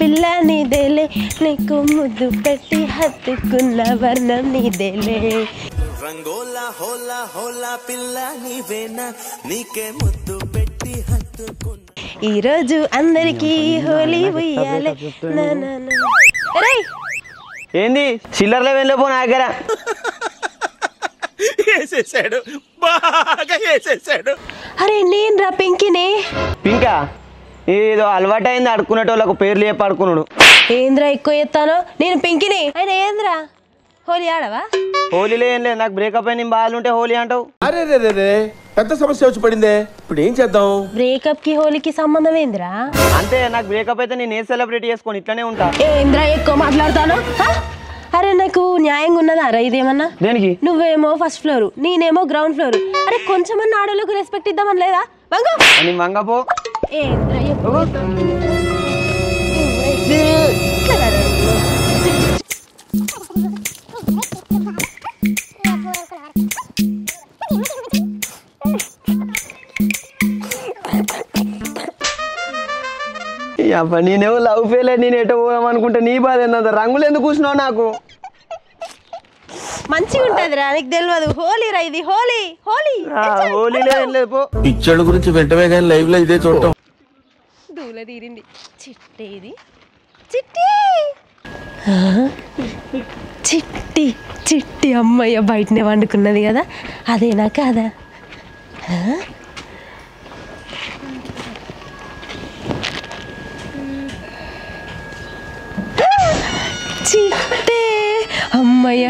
పిల్ల నీదేలే నీకు ముద్దు పెట్టి హత్తుకున్న వర్ణం నీదేలే రంగోలా హోలా హోలా పిల్ల నీవేనా నీకే ముద్దు పెట్టి హత్తుకున్న ఈరోజు అందరికీ హోలీ ఉయ్యాలే ఏంది చిల్లర లెవెల్లో పో నా దగ్గర వేసేసాడు బాగా వేసేసాడు. అరే నేను రా పింకిని. పింకా ఏదో అలవాటైంది అడుకునేటోళ్ళకు పేర్లు చెప్పి అడుకున్నాడు. ఏంద్రా ఎక్కువ చెప్తాను నేను పింకిని. ఆయన ఏంద్రా హోలీ ఆడవా? హోలీలో ఏం లేదు నాకు బ్రేకప్ అయింది బాగుంటే హోలీ అంటావు. అరే రే రే పెద్ద సమస్య వచ్చి పడిందే ఇప్పుడు ఏం చేద్దాం? బ్రేకప్ కి హోలీకి సంబంధం ఏంద్రా? అంతే నాకు బ్రేకప్ అయితే నేను ఏ సెలబ్రేట్ చేసుకొని ఇట్లానే ఉంటా. ఏంద్రా ఎక్కువ మాట్లాడతాను? అరే నాకు న్యాయంగా ఉన్నదా రా ఇదేమన్నా? దేనికి? నువ్వేమో ఫస్ట్ ఫ్లోర్ నేనేమో గ్రౌండ్ ఫ్లోర్. అరే కొంచెమన్నా ఆడోళ్ళకు రెస్పెక్ట్ ఇద్దామని లేదా? మంగపో ఏంద్రా నేనేమో లవ్ ఫెయిల్ నేను ఎటో పోదామనుకుంటే నీ బాధ ఏందంత రంగులు ఎందుకు కూర్చున్నావు? నాకు మంచిగా ఉంటది రా నీకు తెలియదు. హోలీ రా ఇది హోలీ హోలీ హోలీలో ఏం లేదు పో. పిచ్చోళ్ళ గురించి వెంటనే కానీ లైవ్ లో ఇదే చూడటం. దూల తీరింది చిట్టి ఇది చిట్టి చిట్టి చిట్టి అమ్మయ్య బయటనే వండుకున్నది కదా అదేనా కాదా? చిట్టే అమ్మయ్య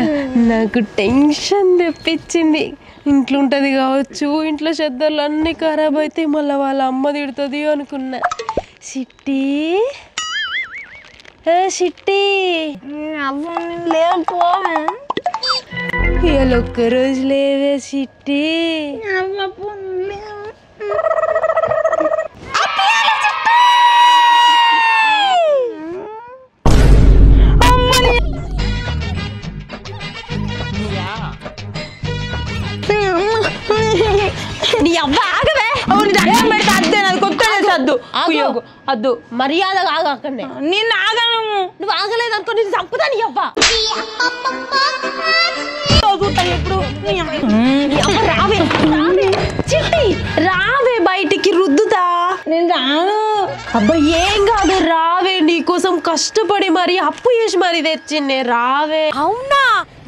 నాకు టెన్షన్ తెప్పించింది. ఇంట్లో ఉంటుంది కావచ్చు ఇంట్లో చెద్దర్లు అన్నీ ఖరాబ్ అయితే మళ్ళీ వాళ్ళ అమ్మ తిడుతుంది అనుకున్నా. చిట్టి చిట్టి ఇవాళ ఒక్కరోజు లేవే చిట్టి. నీ అవ్వ ఆగవే. అద్దు మర్యాద ఆగకండి. నేను ఆగను. నువ్వు ఆగలేదు అనుకో నేను చంపుతా. నీ అవ్వ ఎప్పుడు రావే రావే చిట్టి రావే బయటికి రుద్దుతా. నేను రాను. అబ్బా ఏం కాదు రావే నీకోసం కష్టపడి మరి అప్పు చేసి మరి తెచ్చిండే రావే. అవునా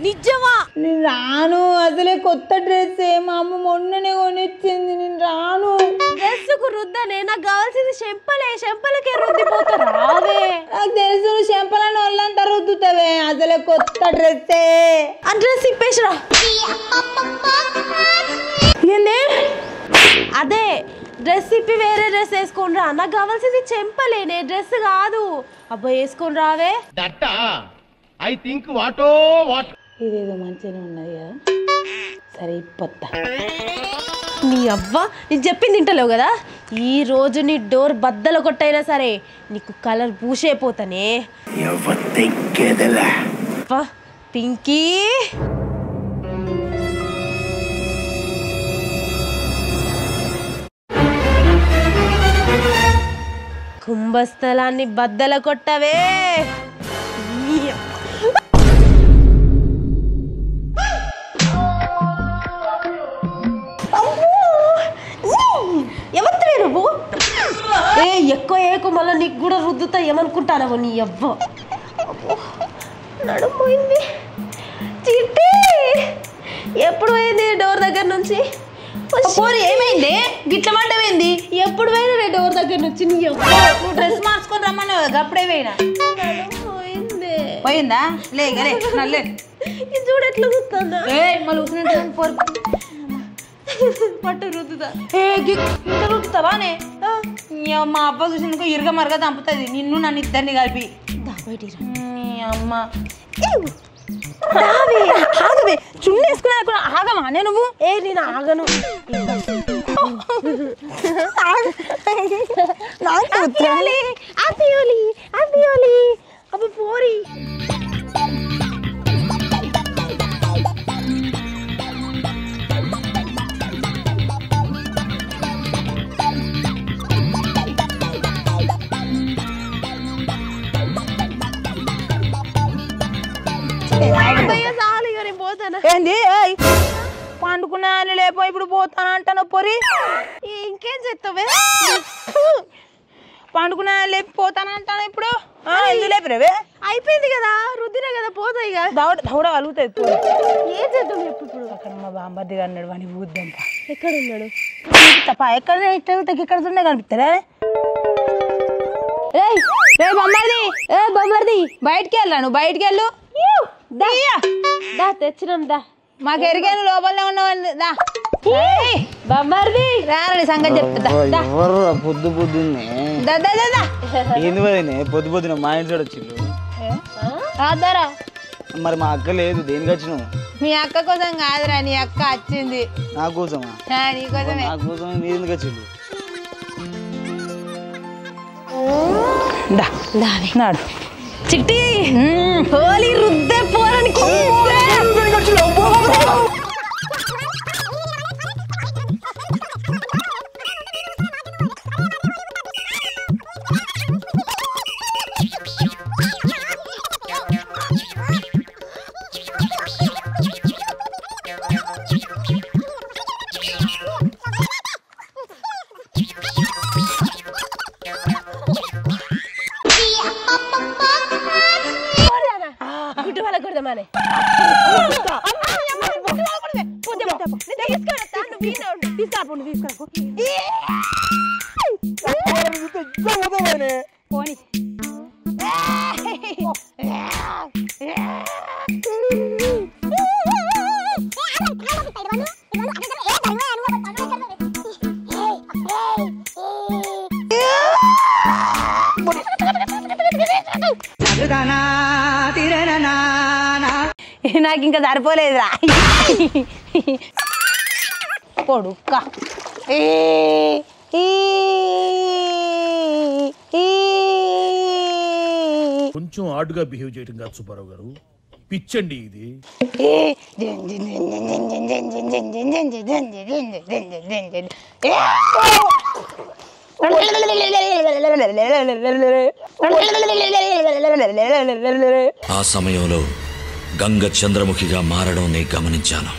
నిజమా? నేను రాను. అసలే కొత్త డ్రెస్ మా అమ్మ మొన్ననే కొనిచ్చింది. నేను రాను. డ్రెస్ కు రుద్దనే నాకు కావాల్సింది చెంపలే. చెంపలకే రుద్దిపోతా రావే. నాకు తెలుసు చెంపలని వాళ్ళంతా రుద్దుతావే. అసలే కొత్త డ్రెస్సే. ఆ డ్రెస్ ఇప్పేసిరా. అదే డ్రెస్ ఇప్పి వేరే డ్రెస్ వేసుకొని రా. నాకు కావాల్సింది చెంపలేనే డ్రెస్ కాదు. అబ్బా వేసుకొని రావే. ఇదేదో మంచిగానే ఉన్నది కదా. సరే ఇప్పొత్తా. నీ అవ్వ నీకు చెప్పింది తింటలేవు కదా. ఈ రోజు నీ డోర్ బద్దలు కొట్టైనా సరే నీకు కలర్ పూసైపోతానే. పింకీ కుంభస్థలాన్ని బద్దల కొట్టవే. ఎవరితో నువ్వు ఎక్కువ ఏకో మళ్ళీ నీకు కూడా రుద్దుతా ఏమనుకుంటానవు. నీ అవ్వ నడుపోయింది. చిట్టి ఎప్పుడు పోయింది డోర్ దగ్గర నుంచి? ఏమైంది గిట్ల మంటమైంది? ఎప్పుడు పోయినా డోర్ దగ్గర నుంచి? నీ అవ్వ డ్రెస్ మార్చుకొని రమ్మని అప్పుడే పోయినా. పోయిందా? లేగలే చూడు ఎట్లా చూస్తుందా. పట్టు రుద్దుతా. రుద్దుతావానే? మా అబ్బా చూసినందుకు ఇరుగ మరగ చంపుతుంది నిన్ను నన్ను ఇద్దరిని కలిపి. అమ్మ ఆగవే. చున్నీ వేసుకున్నా కూడా ఆగమానే నువ్వు? నేను ఆగను. అబ్బ పోరి లేపో ఇప్పుడు పోతాను అంటాను పొరి ఇంకేం చేస్తావే పండుకున్నా లేపి పోతాను అంటాను ఇప్పుడు ఎందుకు లేపినవే అయిపోయింది కదా రుద్దినా కదా పోతాయి కదా దౌడ కలుగుతుంది ఏం చేద్దాం ఇప్పుడు అక్కడ మా బామ్మద్ది అన్నాడు వాడిని ఊద్దాం ఎక్కడ ఉన్నాడు తప్ప ఎక్కడ ఇక్కడ ఉండే కనిపిస్తారా బొమ్మర్ది బయటికి వెళ్ళా నువ్వు బయటికి వెళ్ళు తెచ్చినాం దా మాకు ఎరిగాను లోపలనే ఉన్నావు దా బొమ్మర్ది రారని సంగతి చెప్తా ఎవరు పొద్దు పొద్దున్నే ఏంది వదినే పొద్దు పొద్దున మా ఇంట్లో వచ్చిండు రాదారా మరి మా అక్క లేదు దేనికి వచ్చినావు మీ అక్క కోసం కాదురా నీ అక్క వచ్చింది నా కోసమా నీకోసమే నా కోసం మీరు ఎందుకు వచ్చిండు నాడు చిట్టి హోలీ రుద్దే పోరానికి గుడ్డు వాళ్ళ కొడదామని పోనీ నాకు ఇంకా సరిపోలేదురా కొడుక్క కొంచెం ఆడుగా బిహేవ్ చేయడం కాదు సుబ్బారావు గారు పిచ్చండి ఇది ఆ సమయంలో గంగ చంద్రముఖిగా మారడం నేను గమనించాను.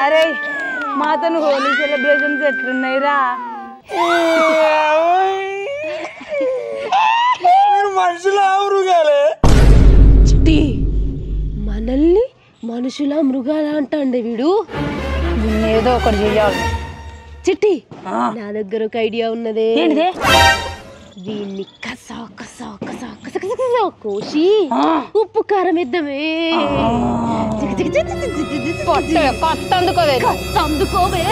అరే మాతను హోలీ సెలబ్రేషన్స్ ఎట్లున్నాయిరా చిట్టి మనల్ని మనుషుల మృగాల అంటాండే వీడు ఏదో ఒకటి చెయ్యాలి చిట్టి నా దగ్గర ఒక ఐడియా ఉన్నదే ఏంటిదే వీన్ని కసా కసా కసా కస కస కసా కోసి ఉప్పు కారం ఇద్దామే అందుకోవే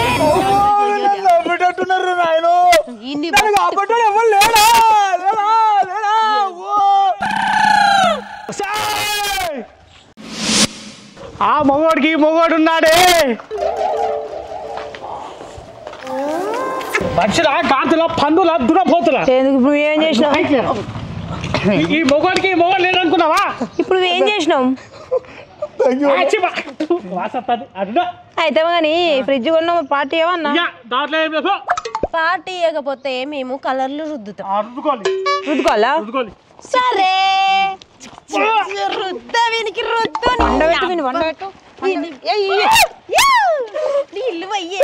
ఆ మొగోడికి మొగోడున్నాడే మనుషుల కాంతుల పందుల దురపోతుల ఇప్పుడు ఏం చేసినావు ఈ మొగోడికి మొగోడు లేదనుకున్నావా ఇప్పుడు ఏం చేసినాం అయితే కానీ ఫ్రిడ్జ్ కొన్నాము పార్టీ ఏమన్నా దాంట్లో పార్టీ ఇవ్వకపోతే మేము కలర్లు రుద్దుకోవాలా సరే రుద్ద వీనికి రుద్దు వండబెట్టు నీళ్ళు అయ్యే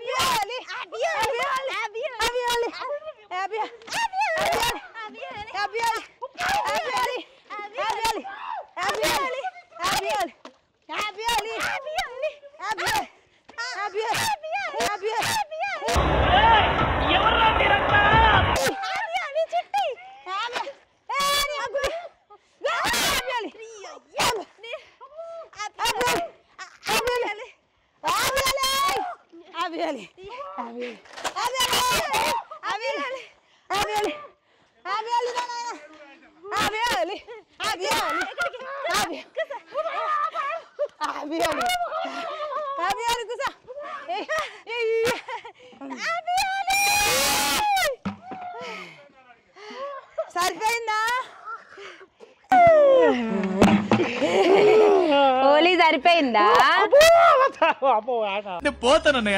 Happy సరిపోయిందా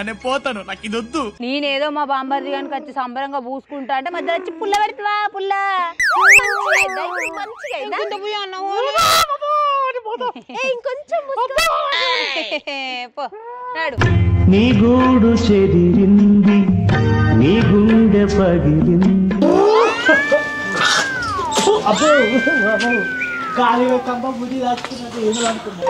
నేను పోతాను నాకు ఇది వద్దు. నేనేదో మా బాంబర్ది కనుక వచ్చి సంబరంగా పూసుకుంటా అంటే మధ్యలో వచ్చి పుల్ల పెడతావా పుల్ల నీ గూడు చెదిరింది నీ గుండె పగిలింది అబ్బో కాలి కంప బుద్ధి దాచుకున్నట్టు ఏదో అనుకున్నా